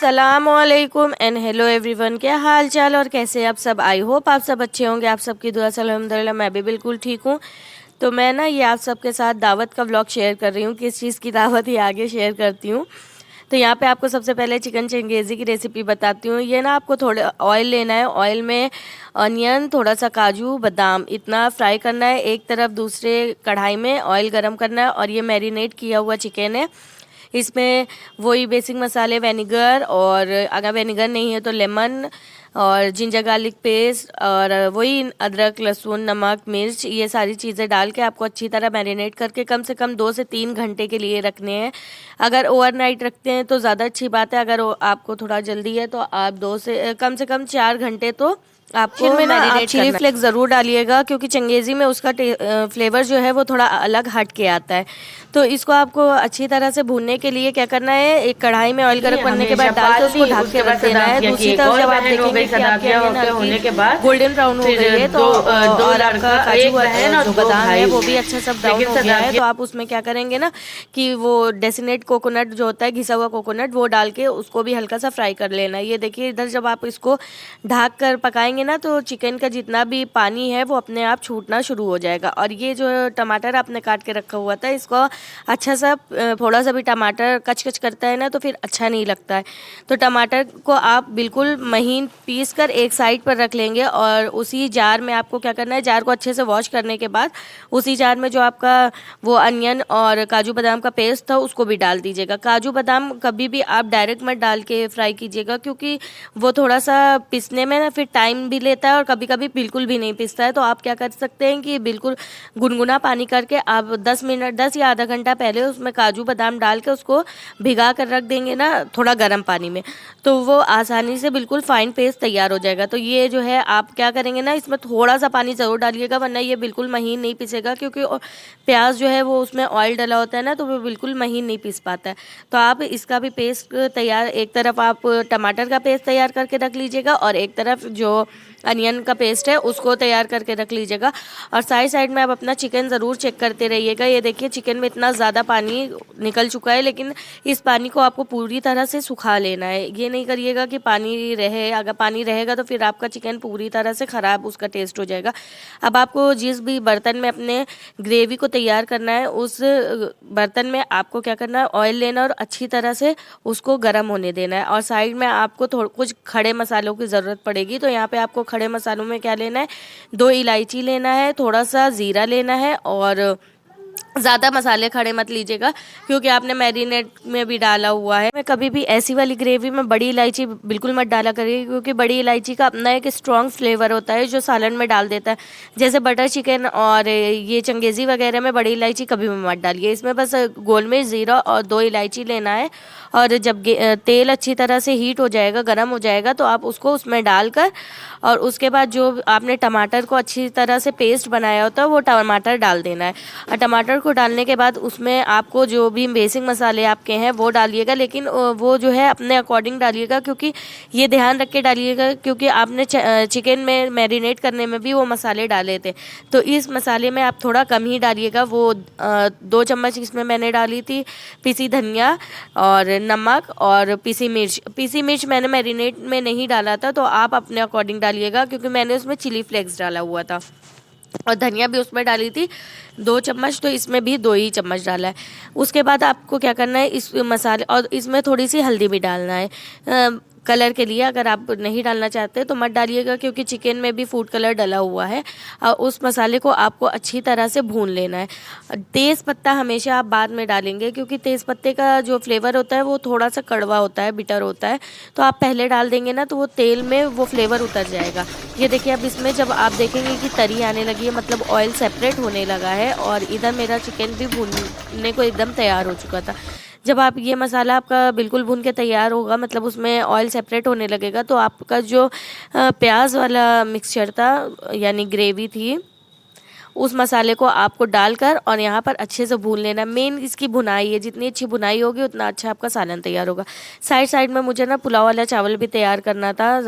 अस्सलामुअलैकुम and hello everyone. क्या हाल चाल और कैसे आप सब। आई होप आप सब अच्छे होंगे। आप सबकी दुआ से अल्हम्दुलिल्लाह मैं भी बिल्कुल ठीक हूँ। तो मैं ना ये आप सबके साथ दावत का व्लॉग शेयर कर रही हूँ। किस चीज़ की दावत ये आगे शेयर करती हूँ। तो यहाँ पे आपको सबसे पहले चिकन चंगेज़ी की रेसिपी बताती हूँ। ये ना आपको थोड़ा ऑयल लेना है। ऑयल में अनियन, थोड़ा सा काजू बादाम इतना फ्राई करना है एक तरफ। दूसरे कढ़ाई में ऑयल गरम करना है और ये मैरिनेट किया हुआ चिकन है। इसमें वही बेसिक मसाले, विनेगर, और अगर विनेगर नहीं है तो लेमन और जिंजर गार्लिक पेस्ट और वही अदरक लहसुन नमक मिर्च, ये सारी चीज़ें डाल के आपको अच्छी तरह मैरिनेट करके कम से कम 2 से 3 घंटे के लिए रखने हैं। अगर ओवरनाइट रखते हैं तो ज़्यादा अच्छी बात है। अगर आपको थोड़ा जल्दी है तो आप 2 से कम 4 घंटे तो आपको में ना आप चिली फ्लेक्स ज़रूर डालिएगा, क्योंकि चंगेज़ी में उसका फ्लेवर जो है वो थोड़ा अलग हट के आता है। तो इसको आपको अच्छी तरह से भूनने के लिए क्या करना है, एक कढ़ाई में ऑयल गरम करने के बाद डाल के उसको ढक के रख देना है। दूसरी तरफ जब आप देखेंगे कि आपके अनियन होने के बाद गोल्डन ब्राउन हो गई है तो और आपका काजू जो बादाम है वो भी अच्छा सब ब्राउन हो गया है, तो आप उसमें क्या करेंगे ना कि वो डेसिनेट कोकोनट जो होता है, घिसा हुआ कोकोनट, वो डाल के उसको भी हल्का सा फ्राई कर लेना है। ये देखिए इधर जब आप इसको ढक कर पकाएंगे ना तो चिकन का जितना भी पानी है वो अपने आप छूटना शुरू हो जाएगा। और ये जो टमाटर आपने काट के रखा हुआ था, इसको अच्छा सा थोड़ा सा भी टमाटर कच कच करता है ना तो फिर अच्छा नहीं लगता है। तो टमाटर को आप बिल्कुल महीन पीस कर एक साइड पर रख लेंगे और उसी जार में आपको क्या करना है, जार को अच्छे से वॉश करने के बाद उसी जार में जो आपका वो अनियन और काजू बादाम का पेस्ट था उसको भी डाल दीजिएगा। काजू बादाम कभी भी आप डायरेक्ट मत डाल के फ्राई कीजिएगा, क्योंकि वो थोड़ा सा पिसने में ना फिर टाइम भी लेता है और कभी कभी बिल्कुल भी नहीं पिसता है। तो आप क्या कर सकते हैं कि बिल्कुल गुनगुना पानी करके आप 10 या आधा घंटा पहले उसमें काजू बादाम डाल के उसको भिगा कर रख देंगे ना थोड़ा गर्म पानी में, तो वो आसानी से बिल्कुल फाइन पेस्ट तैयार हो जाएगा। तो ये जो है आप क्या करेंगे ना, इसमें थोड़ा सा पानी ज़रूर डालिएगा वरना ये बिल्कुल महीन नहीं पिसेगा, क्योंकि प्याज जो है वो उसमें ऑयल डला होता है ना तो वो बिल्कुल महीन नहीं पिस पाता है। तो आप इसका भी पेस्ट तैयार, एक तरफ आप टमाटर का पेस्ट तैयार करके रख लीजिएगा और एक तरफ जो अनियन का पेस्ट है उसको तैयार करके रख लीजिएगा। और साइड में आप अपना चिकन ज़रूर चेक करते रहिएगा। ये देखिए चिकन में इतना ज़्यादा पानी निकल चुका है, लेकिन इस पानी को आपको पूरी तरह से सुखा लेना है। ये नहीं करिएगा कि पानी रहे, अगर पानी रहेगा तो फिर आपका चिकन पूरी तरह से ख़राब उसका टेस्ट हो जाएगा। अब आपको जिस भी बर्तन में अपने ग्रेवी को तैयार करना है उस बर्तन में आपको क्या करना है, ऑयल लेना और अच्छी तरह से उसको गर्म होने देना है। और साइड में आपको कुछ खड़े मसालों की ज़रूरत पड़ेगी। तो यहाँ पे आपको खड़े मसालों में क्या लेना है, 2 इलायची लेना है, थोड़ा सा ज़ीरा लेना है और ज़्यादा मसाले खड़े मत लीजिएगा क्योंकि आपने मैरिनेट में भी डाला हुआ है। मैं कभी भी ऐसी वाली ग्रेवी में बड़ी इलायची बिल्कुल मत डाला करिए, क्योंकि बड़ी इलायची का अपना एक स्ट्रॉन्ग फ्लेवर होता है जो सालन में डाल देता है। जैसे बटर चिकन और ये चंगेज़ी वगैरह में बड़ी इलायची कभी भी मत डालिए। इसमें बस गोल मिर्च, ज़ीरा और 2 इलायची लेना है। और जब तेल अच्छी तरह से हीट हो जाएगा, गर्म हो जाएगा, तो आप उसको उसमें डालकर और उसके बाद जो आपने टमाटर को अच्छी तरह से पेस्ट बनाया होता है वो टमाटर डाल देना है। और टमाटर को डालने के बाद उसमें आपको जो भी बेसिक मसाले आपके हैं वो डालिएगा, लेकिन वो जो है अपने अकॉर्डिंग डालिएगा, क्योंकि ये ध्यान रख के डालिएगा क्योंकि आपने चिकन में मैरिनेट करने में भी वो मसाले डाले थे, तो इस मसाले में आप थोड़ा कम ही डालिएगा। वो 2 चम्मच इसमें मैंने डाली थी पिसी धनिया और नमक और पिसी मिर्च मैंने मैरिनेट में नहीं डाला था, तो आप अपने अकॉर्डिंग डालिएगा, क्योंकि मैंने उसमें चिली फ्लेक्स डाला हुआ था और धनिया भी उसमें डाली थी 2 चम्मच, तो इसमें भी 2 ही चम्मच डाला है। उसके बाद आपको क्या करना है, इस मसाले और इसमें थोड़ी सी हल्दी भी डालना है कलर के लिए। अगर आप नहीं डालना चाहते तो मत डालिएगा, क्योंकि चिकन में भी फूड कलर डला हुआ है। उस मसाले को आपको अच्छी तरह से भून लेना है। तेज़ पत्ता हमेशा आप बाद में डालेंगे, क्योंकि तेज़ पत्ते का जो फ्लेवर होता है वो थोड़ा सा कड़वा होता है, बिटर होता है, तो आप पहले डाल देंगे ना तो वो तेल में वो फ्लेवर उतर जाएगा। ये देखिए अब इसमें जब आप देखेंगे कि तरी आने लगी है, मतलब ऑयल सेपरेट होने लगा है और इधर मेरा चिकन भी भूनने को एकदम तैयार हो चुका था। जब आप ये मसाला आपका बिल्कुल भून के तैयार होगा, मतलब उसमें ऑयल सेपरेट होने लगेगा, तो आपका जो प्याज वाला मिक्सचर था यानी ग्रेवी थी, उस मसाले को आपको डालकर और यहाँ पर अच्छे से भून लेना। मेन इसकी भुनाई है, जितनी अच्छी भुनाई होगी उतना अच्छा आपका सालन तैयार होगा। साइड में मुझे ना पुलाव वाला चावल भी तैयार करना था,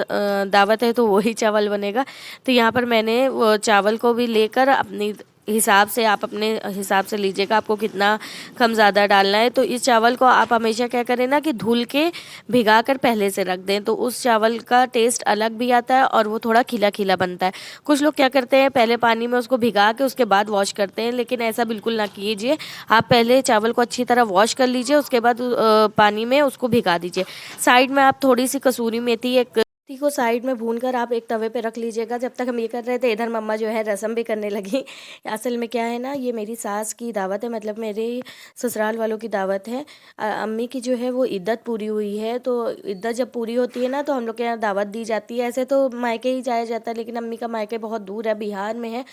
दावत है तो वही चावल बनेगा। तो यहाँ पर मैंने वो चावल को भी लेकर अपनी हिसाब से आप अपने हिसाब से लीजिएगा आपको कितना कम ज़्यादा डालना है। तो इस चावल को आप हमेशा क्या करें ना कि धुल के भिगा कर पहले से रख दें, तो उस चावल का टेस्ट अलग भी आता है और वो थोड़ा खिला खिला बनता है। कुछ लोग क्या करते हैं पहले पानी में उसको भिगा के उसके बाद वॉश करते हैं, लेकिन ऐसा बिल्कुल ना कीजिए। आप पहले चावल को अच्छी तरह वॉश कर लीजिए, उसके बाद पानी में उसको भिगा दीजिए। साइड में आप थोड़ी सी कसूरी मेथी को साइड में भूनकर आप एक तवे पे रख लीजिएगा। जब तक हम ये कर रहे थे इधर मम्मा जो है रसम भी करने लगी। असल में क्या है ना, ये मेरी सास की दावत है, मतलब मेरे ससुराल वालों की दावत है। अम्मी की जो है वो इद्दत पूरी हुई है, तो इद्दत जब पूरी होती है ना तो हम लोग के यहाँ दावत दी जाती है। ऐसे तो मायके ही जाया जाता है, लेकिन अम्मी का मायके बहुत दूर है, बिहार में है,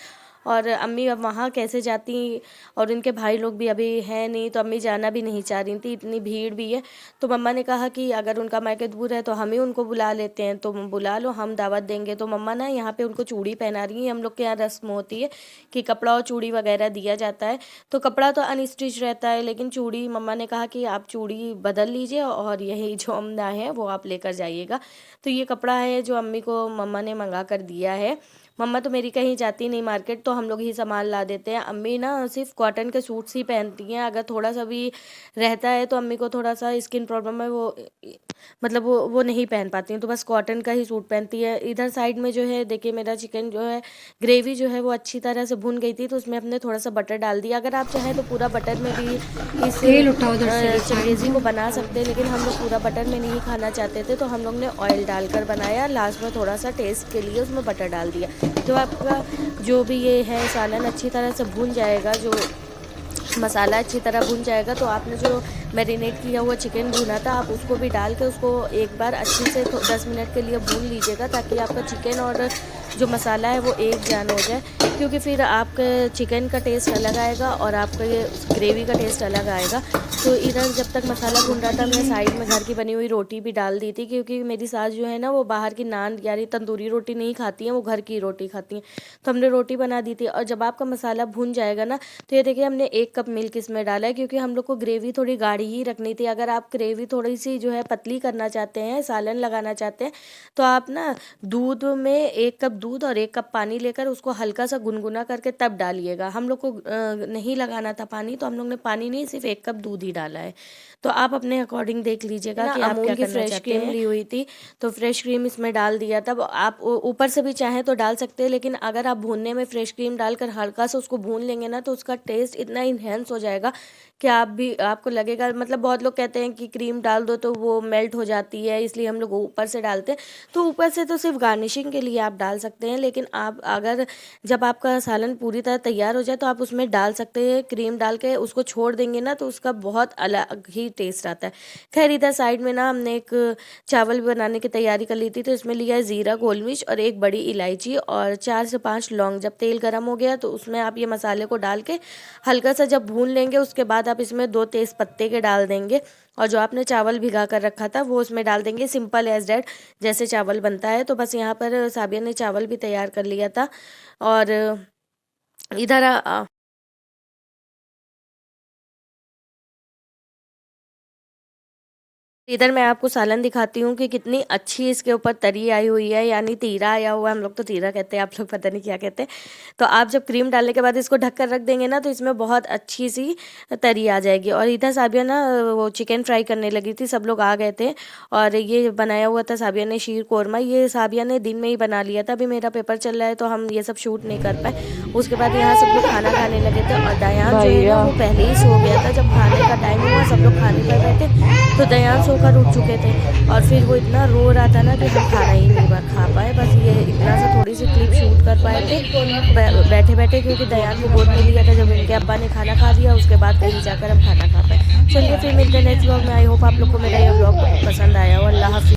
और अम्मी अब वहाँ कैसे जाती, और उनके भाई लोग भी अभी हैं नहीं, तो अम्मी जाना भी नहीं चाह रही थी, इतनी भीड़ भी है। तो मम्मा ने कहा कि अगर उनका मायके दूर है तो हम ही उनको बुला लेते हैं, तो बुला लो, हम दावत देंगे। तो मम्मा ना यहाँ पे उनको चूड़ी पहना रही हैं। हम लोग के यहाँ रस्म होती है कि कपड़ा और चूड़ी वगैरह दिया जाता है। तो कपड़ा तो अनस्टिच रहता है, लेकिन चूड़ी मम्मा ने कहा कि आप चूड़ी बदल लीजिए और यही जो अमदा है वो आप लेकर जाइएगा। तो ये कपड़ा है जो अम्मी को मम्मा ने मंगा कर दिया है। मम्मा तो मेरी कहीं जाती नहीं मार्केट, तो हम लोग ही सामान ला देते हैं। अम्मी ना सिर्फ कॉटन के सूट्स ही पहनती हैं। अगर थोड़ा सा भी रहता है तो अम्मी को थोड़ा सा स्किन प्रॉब्लम है, वो मतलब वो नहीं पहन पाती हैं, तो बस कॉटन का ही सूट पहनती है। इधर साइड में जो है देखिए मेरा चिकन जो है ग्रेवी जो है वो अच्छी तरह से भुन गई थी, तो उसमें हमने थोड़ा सा बटर डाल दिया। अगर आप चाहें तो पूरा बटर में भी इस चंगेज़ी को बना सकते हैं, लेकिन हम लोग पूरा बटर में नहीं खाना चाहते थे, तो हम लोग ने ऑयल डालकर बनाया। लास्ट में थोड़ा सा टेस्ट के लिए उसमें बटर डाल दिया। जो आपका जो भी ये है सालन अच्छी तरह से भुन जाएगा, जो मसाला अच्छी तरह भुन जाएगा, तो आपने जो मैरिनेट किया हुआ चिकन भुना था आप उसको भी डाल के उसको एक बार अच्छे से 10 मिनट के लिए भून लीजिएगा, ताकि आपका चिकन और जो मसाला है वो एक जान हो जाए, क्योंकि फिर आपके चिकन का टेस्ट अलग आएगा और आपका ये ग्रेवी का टेस्ट अलग आएगा। तो इधर जब तक मसाला भून रहा था मैं साइड में घर की बनी हुई रोटी भी डाल दी थी, क्योंकि मेरी सास जो है ना वो बाहर की नान यानी तंदूरी रोटी नहीं खाती हैं, वो घर की रोटी खाती हैं। तो हमने रोटी बना दी थी। और जब आपका मसाला भून जाएगा ना तो ये देखिए हमने 1 कप मिल्क इसमें डाला है, क्योंकि हम लोग को ग्रेवी थोड़ी गाढ़ी ही रखनी थी। अगर आप ग्रेवी थोड़ी सी जो है पतली करना चाहते हैं, सालन लगाना चाहते हैं, तो आप ना दूध में 1 कप दूध और 1 कप पानी लेकर उसको हल्का सा गुनगुना करके तब डालिएगा। हम लोग को नहीं लगाना था पानी, तो हम लोग ने पानी नहीं सिर्फ 1 कप दूध ही डाला है। तो आप अपने अकॉर्डिंग देख लीजिएगा कि आप क्या फ्रेश क्रीम ली हुई थी तो फ्रेश क्रीम इसमें डाल दिया। तब आप ऊपर से भी चाहें तो डाल सकते हैं, लेकिन अगर आप भूनने में फ्रेश क्रीम डालकर हल्का सा उसको भून लेंगे ना तो उसका टेस्ट इतना इन्हेंस हो जाएगा कि आपको लगेगा, मतलब बहुत लोग कहते हैं कि क्रीम डाल दो तो वो मेल्ट हो जाती है, इसलिए हम लोग ऊपर से डालते हैं। तो ऊपर से तो सिर्फ गार्निशिंग के लिए आप डाल सकते हैं, लेकिन आप अगर जब आपका सालन पूरी तरह तैयार हो जाए तो आप उसमें डाल सकते हैं। क्रीम डाल के उसको छोड़ देंगे ना तो उसका बहुत अलग ही टेस्ट आता है। खैर इधर साइड में ना हमने एक चावल बनाने की तैयारी कर ली थी, तो इसमें लिया है ज़ीरा, गोल मिर्च और 1 बड़ी इलायची और 4 से 5 लौंग। जब तेल गर्म हो गया तो उसमें आप ये मसाले को डाल के हल्का सा जब भून लेंगे, उसके बाद आप इसमें 2 तेज़ पत्ते के डाल देंगे और जो आपने चावल भिगा कर रखा था वो उसमें डाल देंगे। सिंपल एज डैट जैसे चावल बनता है। तो बस यहाँ पर साबिया ने चावल भी तैयार कर लिया था। और इधर इधर मैं आपको सालन दिखाती हूँ कि कितनी अच्छी इसके ऊपर तरी आई हुई है, यानी तीरा आया हुआ है। हम लोग तो तीरा कहते हैं, आप लोग पता नहीं क्या कहते हैं। तो आप जब क्रीम डालने के बाद इसको ढक कर रख देंगे ना तो इसमें बहुत अच्छी सी तरी आ जाएगी। और इधर साबिया ना वो चिकन फ्राई करने लगी थी, सब लोग आ गए थे और ये बनाया हुआ था साबिया ने शीर कोरमा। ये साबिया ने दिन में ही बना लिया था, अभी मेरा पेपर चल रहा है तो हम ये सब शूट नहीं कर पाए। उसके बाद यहाँ सब लोग खाना खाने लगे थे और दयान जो है ना वो पहले ही सो गया था। जब खाने का टाइम हुआ सब लोग खाने पर गए थे तो दयान सोकर उठ चुके थे और फिर वो इतना रो रहा था ना कि हम खाना ही नहीं खा पाए। बस ये इतना सा थोड़ी सी क्लिप शूट कर पाए थे बैठे बैठे, क्योंकि दयान को गोद में लिया था जब उनके अब्बा ने खाना खा लिया, उसके बाद कहीं जाकर हम खाना खा पाए। चलिए फिर मिलते हैं नेक्स्ट व्लॉग में। आई होप आप लोग को मेरा ये व्लॉग पसंद आया हो। अल्लाह हाफिज़।